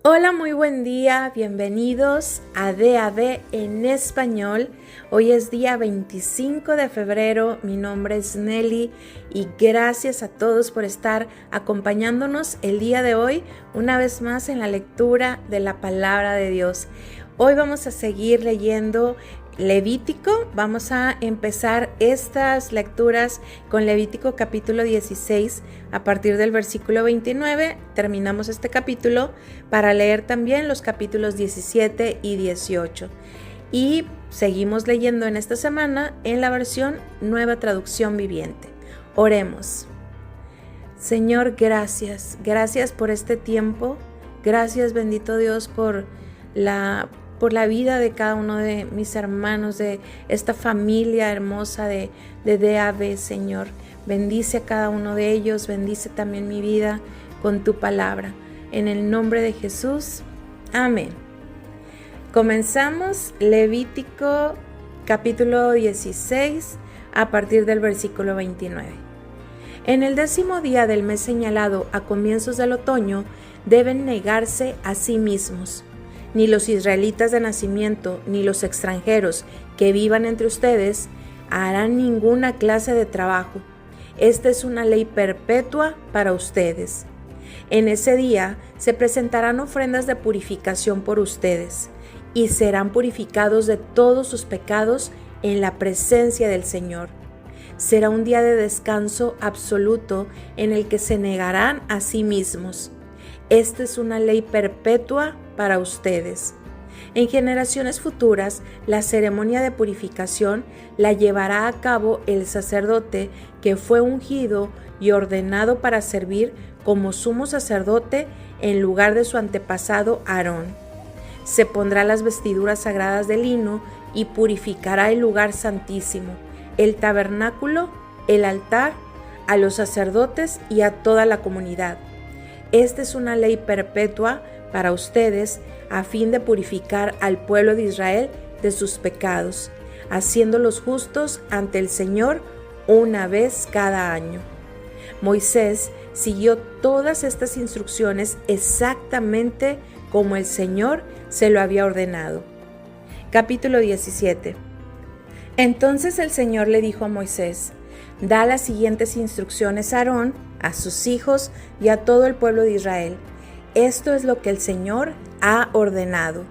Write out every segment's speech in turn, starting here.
Hola, muy buen día, bienvenidos a DAD en español. Hoy es día 25 de febrero, mi nombre es Nelly y gracias a todos por estar acompañándonos el día de hoy una vez más en la lectura de la palabra de Dios. Hoy vamos a seguir leyendo Levítico. Vamos a empezar estas lecturas con Levítico capítulo 16 a partir del versículo 29. Terminamos este capítulo para leer también los capítulos 17 y 18. Y seguimos leyendo en esta semana en la versión Nueva Traducción Viviente. Oremos. Señor, gracias por este tiempo. Gracias, bendito Dios, por la vida de cada uno de mis hermanos, de esta familia hermosa de DAB, Señor. Bendice a cada uno de ellos, bendice también mi vida con tu palabra. En el nombre de Jesús, amén. Comenzamos Levítico capítulo 16 a partir del versículo 29. En el 10º día del mes señalado a comienzos del otoño, deben negarse a sí mismos. Ni los israelitas de nacimiento, ni los extranjeros que vivan entre ustedes harán ninguna clase de trabajo. Esta es una ley perpetua para ustedes. En ese día se presentarán ofrendas de purificación por ustedes y serán purificados de todos sus pecados en la presencia del Señor. Será un día de descanso absoluto en el que se negarán a sí mismos. Esta es una ley perpetua para ustedes. En generaciones futuras, la ceremonia de purificación la llevará a cabo el sacerdote que fue ungido y ordenado para servir como sumo sacerdote en lugar de su antepasado Aarón. Se pondrá las vestiduras sagradas de lino y purificará el lugar santísimo, el tabernáculo, el altar, a los sacerdotes y a toda la comunidad. Esta es una ley perpetua para ustedes a fin de purificar al pueblo de Israel de sus pecados, haciéndolos justos ante el Señor una vez cada año. Moisés siguió todas estas instrucciones exactamente como el Señor se lo había ordenado. Capítulo 17. Entonces el Señor le dijo a Moisés: da las siguientes instrucciones a Aarón, a sus hijos y a todo el pueblo de Israel. Esto es lo que el Señor ha ordenado.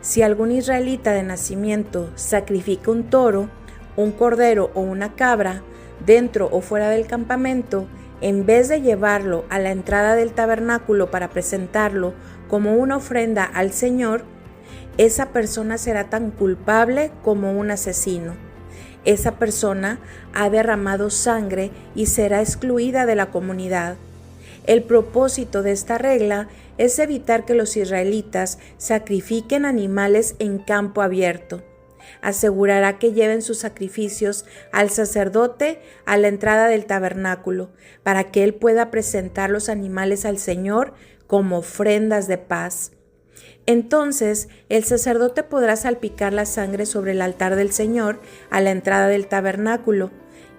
Si algún israelita de nacimiento sacrifica un toro, un cordero o una cabra, dentro o fuera del campamento, en vez de llevarlo a la entrada del tabernáculo para presentarlo como una ofrenda al Señor, esa persona será tan culpable como un asesino. Esa persona ha derramado sangre y será excluida de la comunidad. El propósito de esta regla es evitar que los israelitas sacrifiquen animales en campo abierto. Asegurará que lleven sus sacrificios al sacerdote a la entrada del tabernáculo, para que él pueda presentar los animales al Señor como ofrendas de paz. Entonces el sacerdote podrá salpicar la sangre sobre el altar del Señor a la entrada del tabernáculo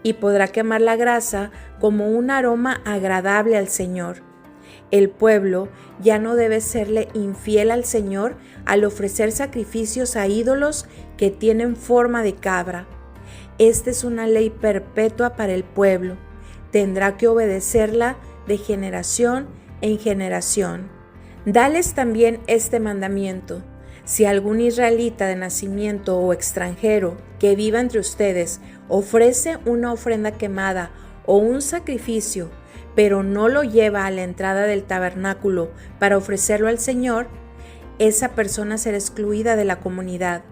y podrá quemar la grasa como un aroma agradable al Señor. El pueblo ya no debe serle infiel al Señor al ofrecer sacrificios a ídolos que tienen forma de cabra. Esta es una ley perpetua para el pueblo. Tendrá que obedecerla de generación en generación. Dales también este mandamiento: si algún israelita de nacimiento o extranjero que viva entre ustedes ofrece una ofrenda quemada o un sacrificio, pero no lo lleva a la entrada del tabernáculo para ofrecerlo al Señor, esa persona será excluida de la comunidad.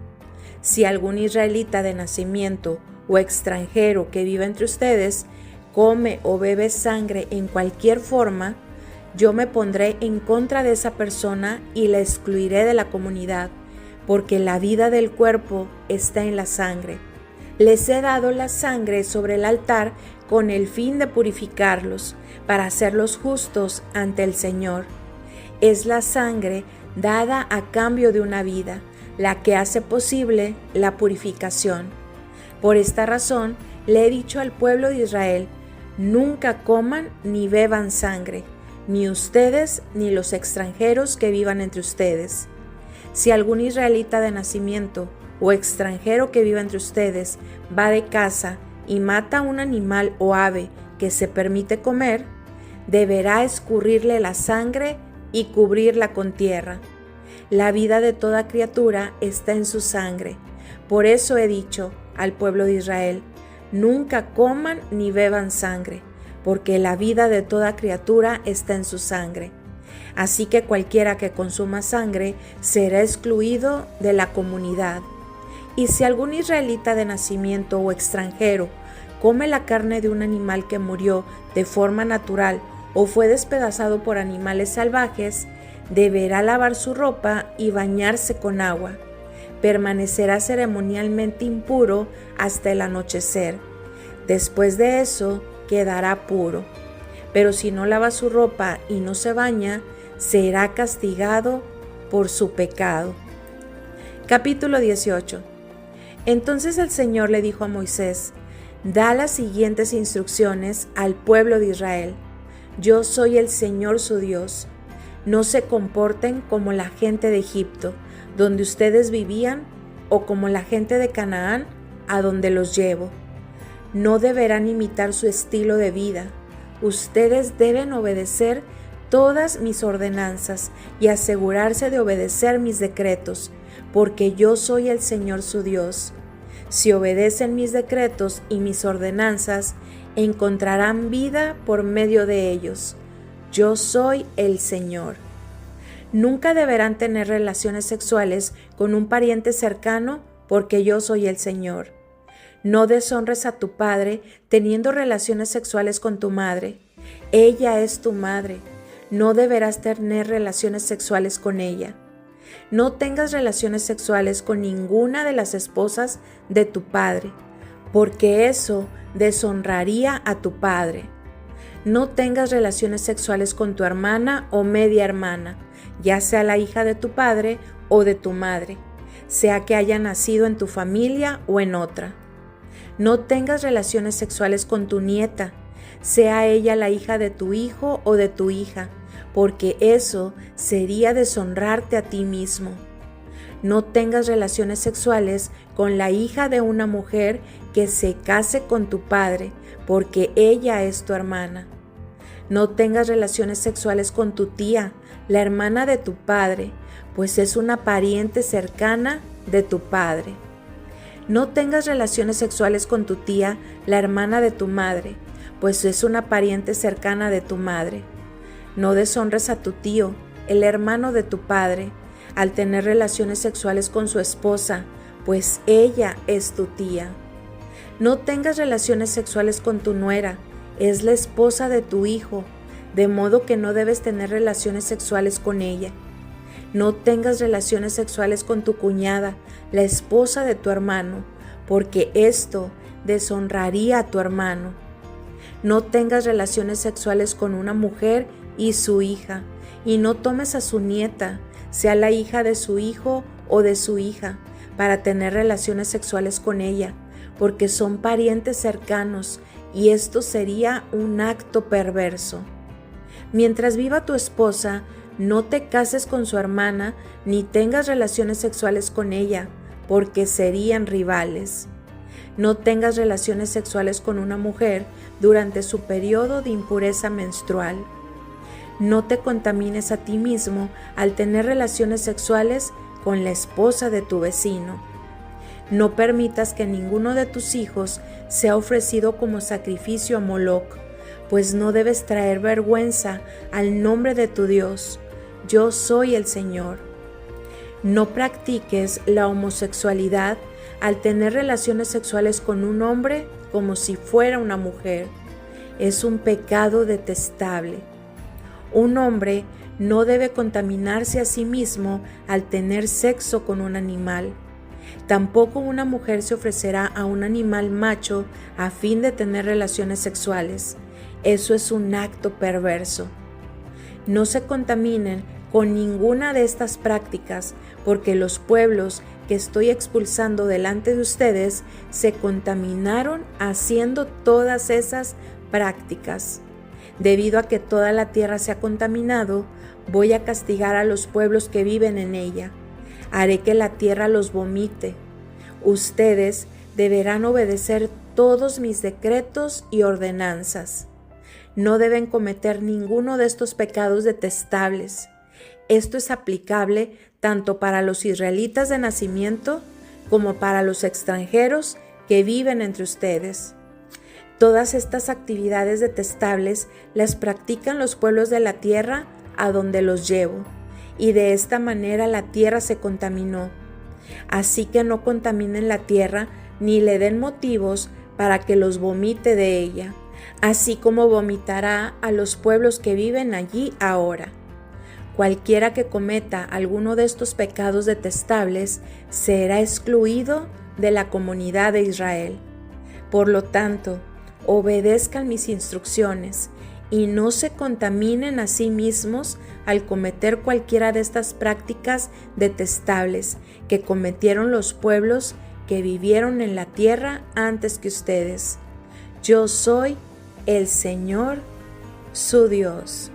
Si algún israelita de nacimiento o extranjero que viva entre ustedes come o bebe sangre en cualquier forma, yo me pondré en contra de esa persona y la excluiré de la comunidad, porque la vida del cuerpo está en la sangre. Les he dado la sangre sobre el altar con el fin de purificarlos, para hacerlos justos ante el Señor. Es la sangre dada a cambio de una vida, la que hace posible la purificación. Por esta razón, le he dicho al pueblo de Israel: nunca coman ni beban sangre, ni ustedes ni los extranjeros que vivan entre ustedes. Si algún israelita de nacimiento o extranjero que viva entre ustedes va de caza y mata un animal o ave que se permite comer, deberá escurrirle la sangre y cubrirla con tierra. La vida de toda criatura está en su sangre. Por eso he dicho al pueblo de Israel, nunca coman ni beban sangre, porque la vida de toda criatura está en su sangre. Así que cualquiera que consuma sangre será excluido de la comunidad. Y si algún israelita de nacimiento o extranjero come la carne de un animal que murió de forma natural o fue despedazado por animales salvajes, deberá lavar su ropa y bañarse con agua. Permanecerá ceremonialmente impuro hasta el anochecer. Después de eso, quedará puro. Pero si no lava su ropa y no se baña, será castigado por su pecado. Capítulo 18. Entonces el Señor le dijo a Moisés, da las siguientes instrucciones al pueblo de Israel. Yo soy el Señor su Dios. No se comporten como la gente de Egipto, donde ustedes vivían, o como la gente de Canaán, a donde los llevo. No deberán imitar su estilo de vida. Ustedes deben obedecer todas mis ordenanzas y asegurarse de obedecer mis decretos, porque yo soy el Señor su Dios. Si obedecen mis decretos y mis ordenanzas, encontrarán vida por medio de ellos. Yo soy el Señor. Nunca deberán tener relaciones sexuales con un pariente cercano, porque yo soy el Señor. No deshonres a tu padre teniendo relaciones sexuales con tu madre. Ella es tu madre. No deberás tener relaciones sexuales con ella. No tengas relaciones sexuales con ninguna de las esposas de tu padre, porque eso deshonraría a tu padre. No tengas relaciones sexuales con tu hermana o media hermana, ya sea la hija de tu padre o de tu madre, sea que haya nacido en tu familia o en otra. No tengas relaciones sexuales con tu nieta, sea ella la hija de tu hijo o de tu hija, porque eso sería deshonrarte a ti mismo. No tengas relaciones sexuales con la hija de una mujer que se case con tu padre, porque ella es tu hermana. No tengas relaciones sexuales con tu tía, la hermana de tu padre, pues es una pariente cercana de tu padre. No tengas relaciones sexuales con tu tía, la hermana de tu madre, pues es una pariente cercana de tu madre. No deshonres a tu tío, el hermano de tu padre, al tener relaciones sexuales con su esposa, pues ella es tu tía. No tengas relaciones sexuales con tu nuera, es la esposa de tu hijo, de modo que no debes tener relaciones sexuales con ella. No tengas relaciones sexuales con tu cuñada, la esposa de tu hermano, porque esto deshonraría a tu hermano. No tengas relaciones sexuales con una mujer y su hija, y no tomes a su nieta, sea la hija de su hijo o de su hija, para tener relaciones sexuales con ella, porque son parientes cercanos, y esto sería un acto perverso. Mientras viva tu esposa, no te cases con su hermana, ni tengas relaciones sexuales con ella, porque serían rivales. No tengas relaciones sexuales con una mujer durante su periodo de impureza menstrual. No te contamines a ti mismo al tener relaciones sexuales con la esposa de tu vecino. No permitas que ninguno de tus hijos sea ofrecido como sacrificio a Moloc, pues no debes traer vergüenza al nombre de tu Dios. Yo soy el Señor. No practiques la homosexualidad al tener relaciones sexuales con un hombre como si fuera una mujer. Es un pecado detestable. Un hombre no debe contaminarse a sí mismo al tener sexo con un animal. Tampoco una mujer se ofrecerá a un animal macho a fin de tener relaciones sexuales. Eso es un acto perverso. No se contaminen con ninguna de estas prácticas, porque los pueblos que estoy expulsando delante de ustedes se contaminaron haciendo todas esas prácticas. Debido a que toda la tierra se ha contaminado, voy a castigar a los pueblos que viven en ella. Haré que la tierra los vomite. Ustedes deberán obedecer todos mis decretos y ordenanzas. No deben cometer ninguno de estos pecados detestables. Esto es aplicable tanto para los israelitas de nacimiento como para los extranjeros que viven entre ustedes. Todas estas actividades detestables las practican los pueblos de la tierra a donde los llevo, y de esta manera la tierra se contaminó. Así que no contaminen la tierra ni le den motivos para que los vomite de ella, así como vomitará a los pueblos que viven allí ahora. Cualquiera que cometa alguno de estos pecados detestables será excluido de la comunidad de Israel. Por lo tanto, obedezcan mis instrucciones y no se contaminen a sí mismos al cometer cualquiera de estas prácticas detestables que cometieron los pueblos que vivieron en la tierra antes que ustedes. Yo soy el Señor, su Dios.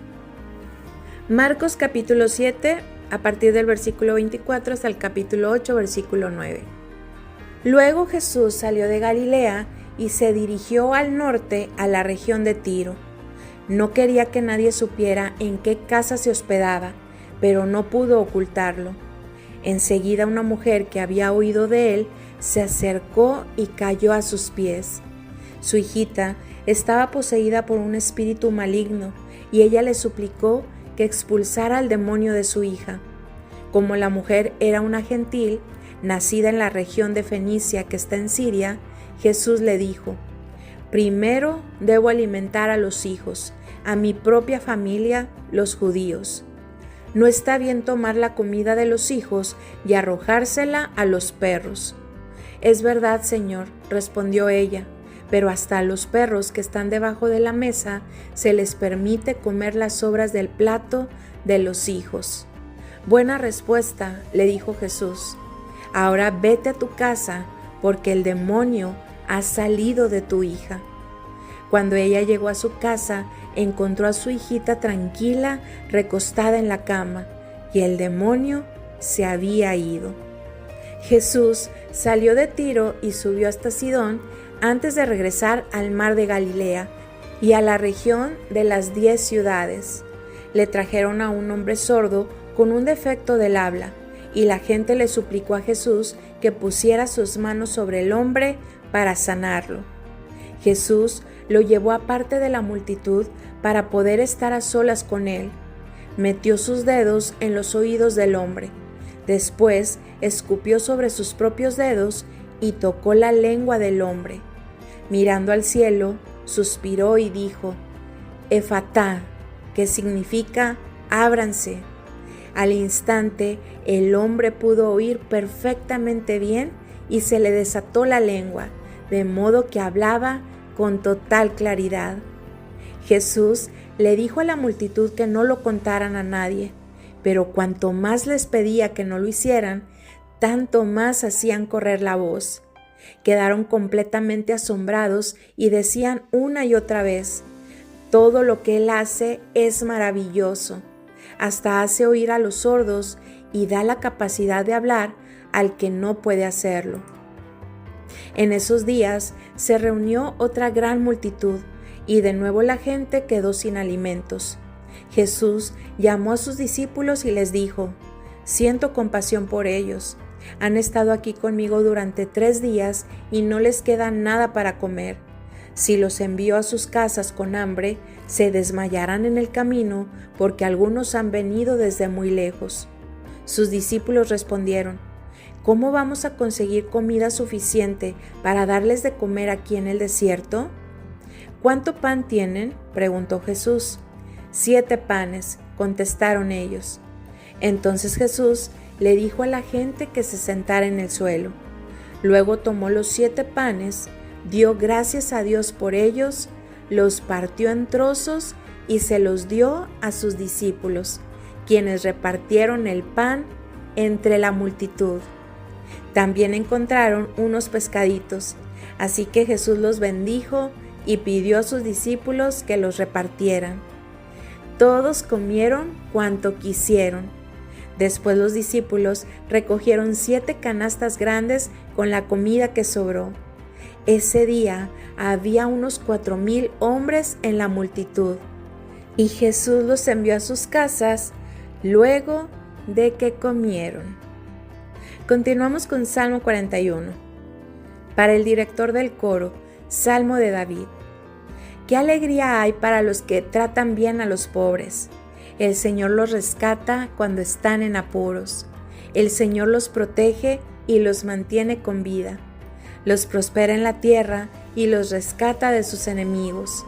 Marcos capítulo 7, a partir del versículo 24 hasta el capítulo 8, versículo 9. Luego Jesús salió de Galilea y se dirigió al norte a la región de Tiro. No quería que nadie supiera en qué casa se hospedaba, pero no pudo ocultarlo. Enseguida una mujer que había oído de él se acercó y cayó a sus pies. Su hijita estaba poseída por un espíritu maligno y ella le suplicó que expulsara al demonio de su hija. Como la mujer era una gentil, nacida en la región de Fenicia que está en Siria, Jesús le dijo: primero debo alimentar a los hijos, a mi propia familia, los judíos. No está bien tomar la comida de los hijos y arrojársela a los perros. Es verdad, Señor, respondió ella, pero hasta a los perros que están debajo de la mesa se les permite comer las sobras del plato de los hijos. Buena respuesta, le dijo Jesús. Ahora vete a tu casa, porque el demonio ha salido de tu hija. Cuando ella llegó a su casa, encontró a su hijita tranquila, recostada en la cama, y el demonio se había ido. Jesús salió de Tiro y subió hasta Sidón antes de regresar al mar de Galilea y a la región de las 10 ciudades. Le trajeron a un hombre sordo con un defecto del habla, y la gente le suplicó a Jesús que pusiera sus manos sobre el hombre para sanarlo. Jesús lo llevó aparte de la multitud para poder estar a solas con él. Metió sus dedos en los oídos del hombre. Después escupió sobre sus propios dedos y tocó la lengua del hombre. Mirando al cielo, suspiró y dijo: Efatá, que significa ábranse. Al instante, el hombre pudo oír perfectamente bien y se le desató la lengua, de modo que hablaba con total claridad. Jesús le dijo a la multitud que no lo contaran a nadie, pero cuanto más les pedía que no lo hicieran, tanto más hacían correr la voz. Quedaron completamente asombrados y decían una y otra vez: todo lo que Él hace es maravilloso. Hasta hace oír a los sordos y da la capacidad de hablar al que no puede hacerlo. En esos días se reunió otra gran multitud y de nuevo la gente quedó sin alimentos. Jesús llamó a sus discípulos y les dijo: siento compasión por ellos. Han estado aquí conmigo durante 3 días y no les queda nada para comer. Si los envío a sus casas con hambre, se desmayarán en el camino, porque algunos han venido desde muy lejos. Sus discípulos respondieron: ¿cómo vamos a conseguir comida suficiente para darles de comer aquí en el desierto? ¿Cuánto pan tienen?, preguntó Jesús. 7 panes, contestaron ellos. Entonces Jesús le dijo a la gente que se sentara en el suelo. Luego tomó los 7 panes, dio gracias a Dios por ellos, los partió en trozos y se los dio a sus discípulos, quienes repartieron el pan entre la multitud. También encontraron unos pescaditos, así que Jesús los bendijo y pidió a sus discípulos que los repartieran. Todos comieron cuanto quisieron. Después los discípulos recogieron 7 canastas grandes con la comida que sobró. Ese día había unos 4,000 hombres en la multitud. Y Jesús los envió a sus casas luego de que comieron. Continuamos con Salmo 41. Para el director del coro, Salmo de David. Qué alegría hay para los que tratan bien a los pobres. El Señor los rescata cuando están en apuros. El Señor los protege y los mantiene con vida. Los prospera en la tierra y los rescata de sus enemigos.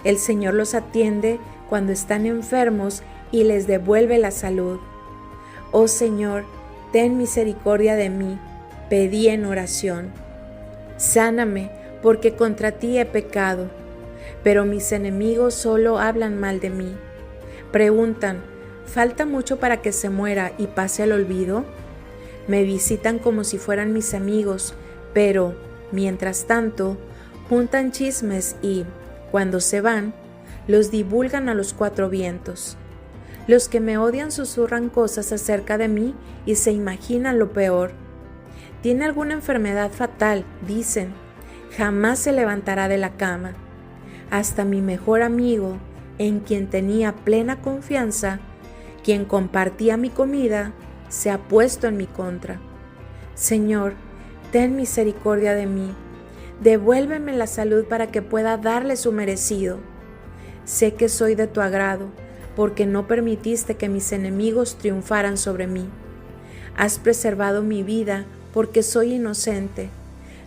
El Señor los atiende cuando están enfermos y les devuelve la salud. Oh Señor, ten misericordia de mí, pedí en oración. Sáname, porque contra ti he pecado. Pero mis enemigos solo hablan mal de mí. Preguntan, ¿falta mucho para que se muera y pase al olvido? Me visitan como si fueran mis amigos, pero, mientras tanto, juntan chismes y, cuando se van, los divulgan a los 4 vientos. Los que me odian susurran cosas acerca de mí y se imaginan lo peor. Tiene alguna enfermedad fatal, dicen, jamás se levantará de la cama. Hasta mi mejor amigo, en quien tenía plena confianza, quien compartía mi comida, se ha puesto en mi contra. Señor, ten misericordia de mí, devuélveme la salud para que pueda darle su merecido. Sé que soy de tu agrado, porque no permitiste que mis enemigos triunfaran sobre mí. Has preservado mi vida, porque soy inocente.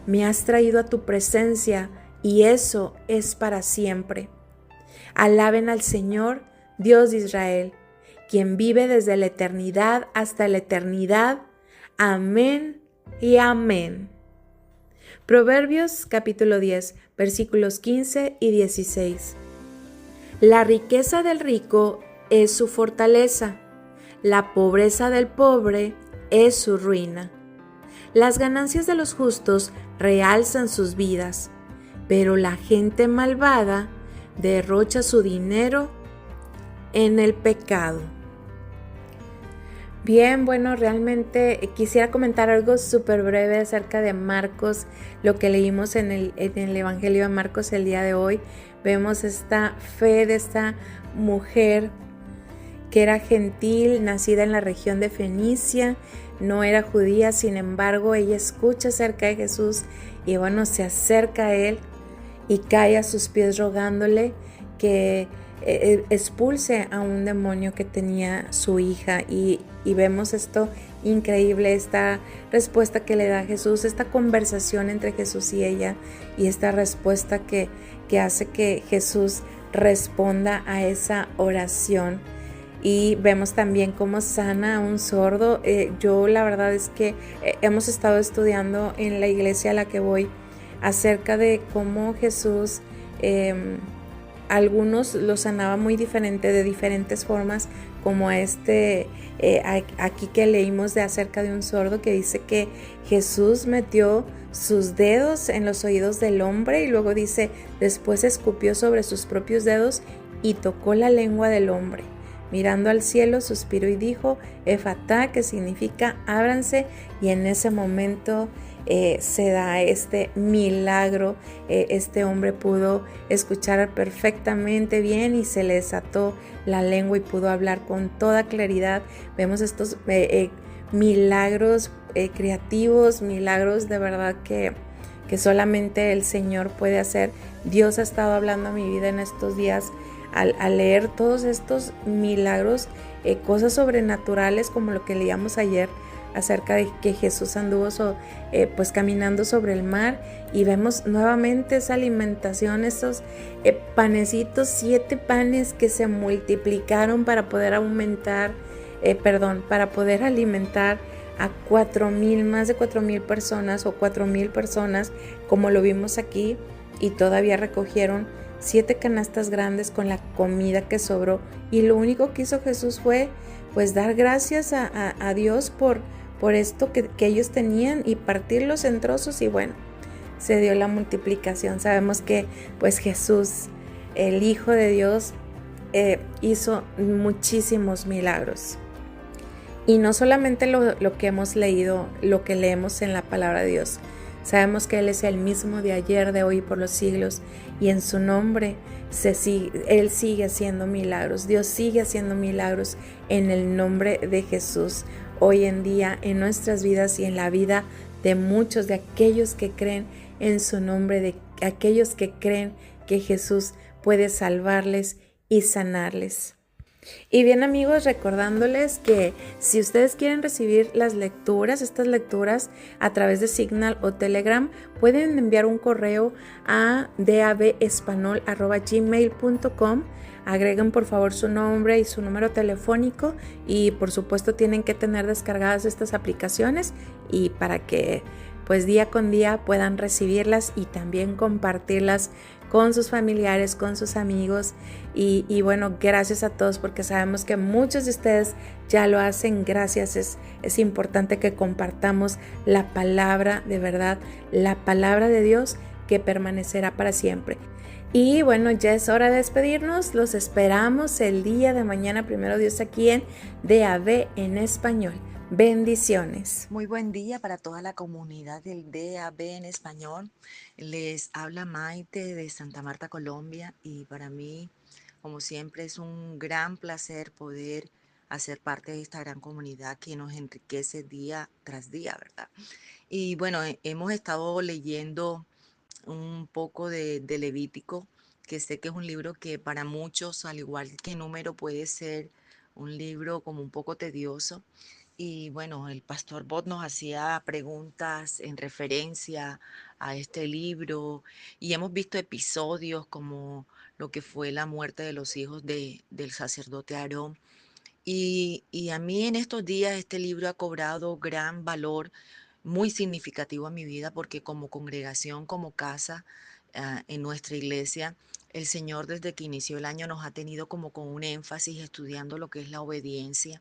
Me has traído a tu presencia, y eso es para siempre. Alaben al Señor, Dios de Israel, quien vive desde la eternidad hasta la eternidad. Amén y amén. Proverbios capítulo 10, versículos 15 y 16. La riqueza del rico es su fortaleza, la pobreza del pobre es su ruina. Las ganancias de los justos realzan sus vidas, pero la gente malvada derrocha su dinero en el pecado. Bien, bueno, realmente quisiera comentar algo súper breve acerca de Marcos, lo que leímos en el Evangelio de Marcos el día de hoy. Vemos esta fe de esta mujer que era gentil, nacida en la región de Fenicia, no era judía, sin embargo, ella escucha acerca de Jesús y bueno, se acerca a él y cae a sus pies rogándole que expulse a un demonio que tenía su hija y vemos esto increíble, esta respuesta que le da Jesús, esta conversación entre Jesús y ella y esta respuesta que hace que Jesús responda a esa oración. Y vemos también cómo sana a un sordo. Yo la verdad es que hemos estado estudiando en la iglesia a la que voy acerca de cómo Jesús algunos los sanaba muy diferente, de diferentes formas, como aquí que leímos de acerca de un sordo que dice que Jesús metió sus dedos en los oídos del hombre y luego dice, después escupió sobre sus propios dedos y tocó la lengua del hombre. Mirando al cielo, suspiró y dijo, Efatá, que significa ábranse, y en ese momento se da este milagro. Este hombre pudo escuchar perfectamente bien y se le desató la lengua y pudo hablar con toda claridad. Vemos estos milagros creativos, milagros de verdad que solamente el Señor puede hacer. Dios ha estado hablando a mi vida en estos días al leer todos estos milagros, cosas sobrenaturales como lo que leíamos ayer acerca de que Jesús anduvo pues caminando sobre el mar y vemos nuevamente esa alimentación, esos panecitos, 7 panes que se multiplicaron para poder para poder alimentar a 4,000, más de 4,000 personas o 4,000 personas como lo vimos aquí, y todavía recogieron 7 canastas grandes con la comida que sobró, y lo único que hizo Jesús fue pues dar gracias a Dios por esto que ellos tenían y partirlos en trozos, y bueno, se dio la multiplicación. Sabemos que pues Jesús, el Hijo de Dios, hizo muchísimos milagros. Y no solamente lo que hemos leído, lo que leemos en la palabra de Dios. Sabemos que Él es el mismo de ayer, de hoy y por los siglos. Y en su nombre Él sigue haciendo milagros. Dios sigue haciendo milagros en el nombre de Jesús. Hoy en día en nuestras vidas y en la vida de muchos, de aquellos que creen en su nombre, de aquellos que creen que Jesús puede salvarles y sanarles. Y bien amigos, recordándoles que si ustedes quieren recibir estas lecturas a través de Signal o Telegram, pueden enviar un correo a davespanol@gmail.com. Agreguen por favor su nombre y su número telefónico y por supuesto tienen que tener descargadas estas aplicaciones y para que pues día con día puedan recibirlas y también compartirlas con sus familiares, con sus amigos y bueno, gracias a todos porque sabemos que muchos de ustedes ya lo hacen. Gracias, es importante que compartamos la palabra de verdad, la palabra de Dios que permanecerá para siempre. Y bueno, ya es hora de despedirnos, los esperamos el día de mañana, primero Dios, aquí en DAB en español. Bendiciones. Muy buen día para toda la comunidad del DAB en español. Les habla Maite de Santa Marta, Colombia, y para mí, como siempre, es un gran placer poder hacer parte de esta gran comunidad que nos enriquece día tras día, ¿verdad? Y bueno, hemos estado leyendo un poco de Levítico, que sé que es un libro que para muchos, al igual que Número, puede ser un libro como un poco tedioso. Y bueno, el pastor Bot nos hacía preguntas en referencia a este libro y hemos visto episodios como lo que fue la muerte de los hijos del sacerdote Aarón. Y a mí en estos días este libro ha cobrado gran valor, muy significativo a mi vida, porque como congregación, como casa, en nuestra iglesia, el Señor desde que inició el año nos ha tenido como con un énfasis estudiando lo que es la obediencia.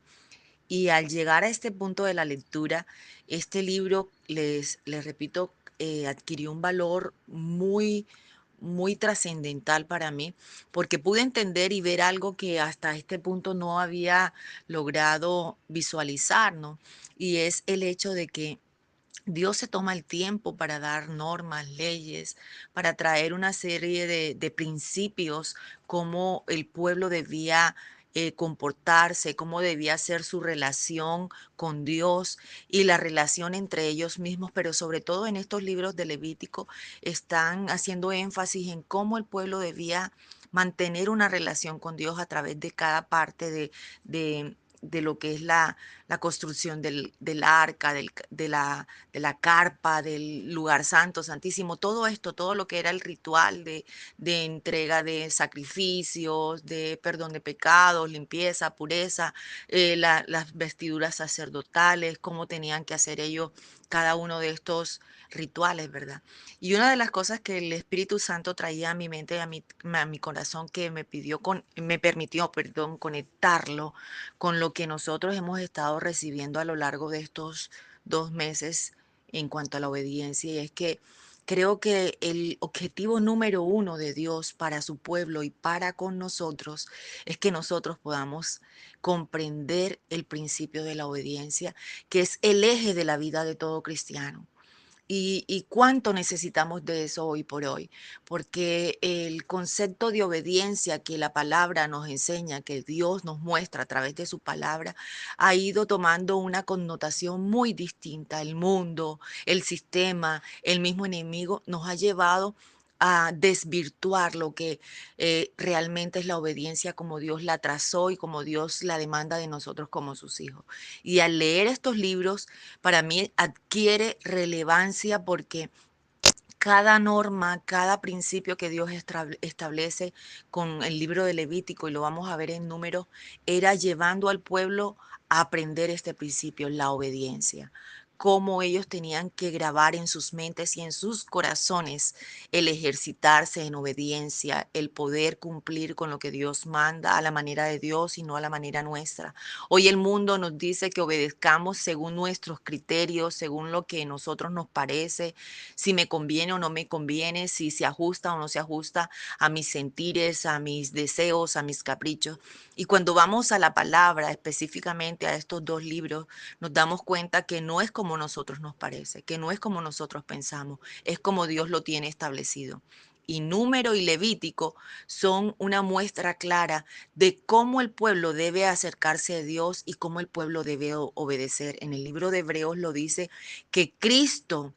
Y al llegar a este punto de la lectura, este libro, les repito, adquirió un valor muy trascendental para mí, porque pude entender y ver algo que hasta este punto no había logrado visualizar, ¿no? Y es el hecho de que Dios se toma el tiempo para dar normas, leyes, para traer una serie de principios, cómo el pueblo debía comportarse, cómo debía ser su relación con Dios y la relación entre ellos mismos, pero sobre todo en estos libros de Levítico están haciendo énfasis en cómo el pueblo debía mantener una relación con Dios a través de cada parte de lo que es la construcción del arca, de la carpa, del lugar santo, santísimo, todo esto, todo lo que era el ritual de entrega de sacrificios, de perdón de pecados, limpieza, pureza, las vestiduras sacerdotales, cómo tenían que hacer ellos cada uno de estos rituales, ¿verdad? Y una de las cosas que el Espíritu Santo traía a mi mente y a mi corazón que me permitió, perdón, conectarlo con lo que nosotros hemos estado recibiendo a lo largo de estos 2 meses en cuanto a la obediencia, y es que creo que el objetivo número uno de Dios para su pueblo y para con nosotros es que nosotros podamos comprender el principio de la obediencia, que es el eje de la vida de todo cristiano. Y cuánto necesitamos de eso hoy por hoy, porque el concepto de obediencia que la palabra nos enseña, que Dios nos muestra a través de su palabra, ha ido tomando una connotación muy distinta. El mundo, el sistema, el mismo enemigo nos ha llevado a desvirtuar lo que realmente es la obediencia como Dios la trazó y como Dios la demanda de nosotros como sus hijos. Y al leer estos libros, para mí adquiere relevancia porque cada norma, cada principio que Dios establece con el libro de Levítico, y lo vamos a ver en Números, era llevando al pueblo a aprender este principio, la obediencia. cómo ellos tenían que grabar en sus mentes y en sus corazones el ejercitarse en obediencia, el poder cumplir con lo que Dios manda a la manera de Dios y no a la manera nuestra. Hoy el mundo nos dice que obedezcamos según nuestros criterios, según lo que a nosotros nos parece, si me conviene o no me conviene, si se ajusta o no se ajusta a mis sentires, a mis deseos, a mis caprichos. Y cuando vamos a la palabra, específicamente a estos dos libros, nos damos cuenta que no es como nosotros nos parece, que no es como nosotros pensamos, es como Dios lo tiene establecido. Y Número y Levítico son una muestra clara de cómo el pueblo debe acercarse a Dios y cómo el pueblo debe obedecer. En el libro de Hebreos lo dice que Cristo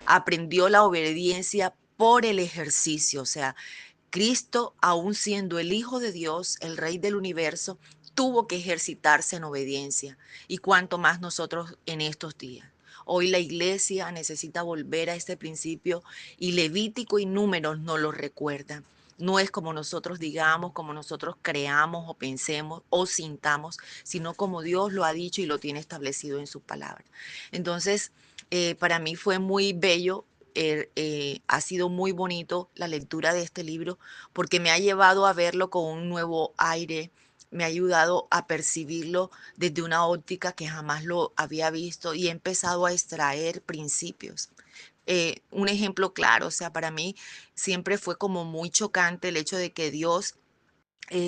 aprendió la obediencia por el ejercicio, o sea, Cristo, aun siendo el Hijo de Dios, el Rey del universo, tuvo que ejercitarse en obediencia. Y cuanto más nosotros en estos días. Hoy la iglesia necesita volver a este principio y Levítico y Números nos lo recuerdan. No es como nosotros digamos, como nosotros creamos o pensemos o sintamos, sino como Dios lo ha dicho y lo tiene establecido en su palabra. Entonces, para mí fue muy bello, ha sido muy bonito la lectura de este libro porque me ha llevado a verlo con un nuevo aire, me ha ayudado a percibirlo desde una óptica que jamás lo había visto y he empezado a extraer principios. Un ejemplo claro, o sea, para mí siempre fue como muy chocante el hecho de que Dios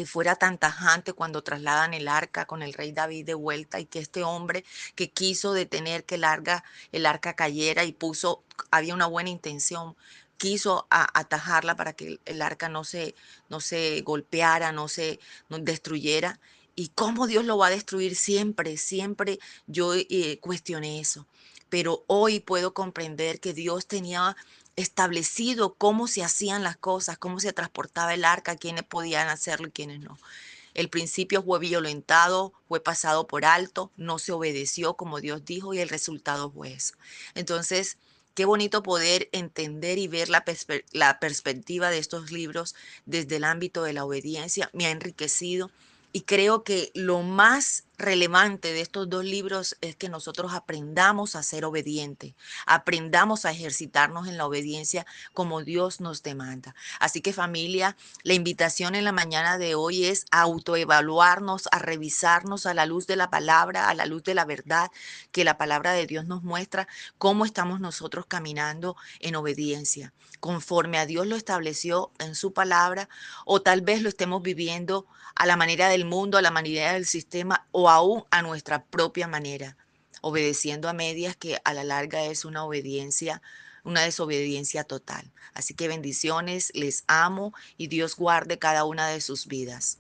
fuera tan tajante cuando trasladan el arca con el rey David de vuelta y que este hombre que quiso detener que el arca cayera y había una buena intención, quiso atajarla para que el arca no se golpeara, no destruyera. ¿Y cómo Dios lo va a destruir? Siempre, siempre yo cuestioné eso. Pero hoy puedo comprender que Dios tenía establecido cómo se hacían las cosas, cómo se transportaba el arca, quiénes podían hacerlo y quiénes no. El principio fue violentado, fue pasado por alto, no se obedeció como Dios dijo y el resultado fue eso. Entonces, qué bonito poder entender y ver la perspectiva de estos libros desde el ámbito de la obediencia. Me ha enriquecido y creo que lo más relevante de estos dos libros es que nosotros aprendamos a ser obedientes, aprendamos a ejercitarnos en la obediencia como Dios nos demanda. Así que familia, la invitación en la mañana de hoy es a autoevaluarnos, a revisarnos a la luz de la palabra, a la luz de la verdad que la palabra de Dios nos muestra, cómo estamos nosotros caminando en obediencia, conforme a Dios lo estableció en su palabra, o tal vez lo estemos viviendo a la manera del mundo, a la manera del sistema o aún a nuestra propia manera, obedeciendo a medias que a la larga es una desobediencia total. Así que bendiciones, les amo y Dios guarde cada una de sus vidas.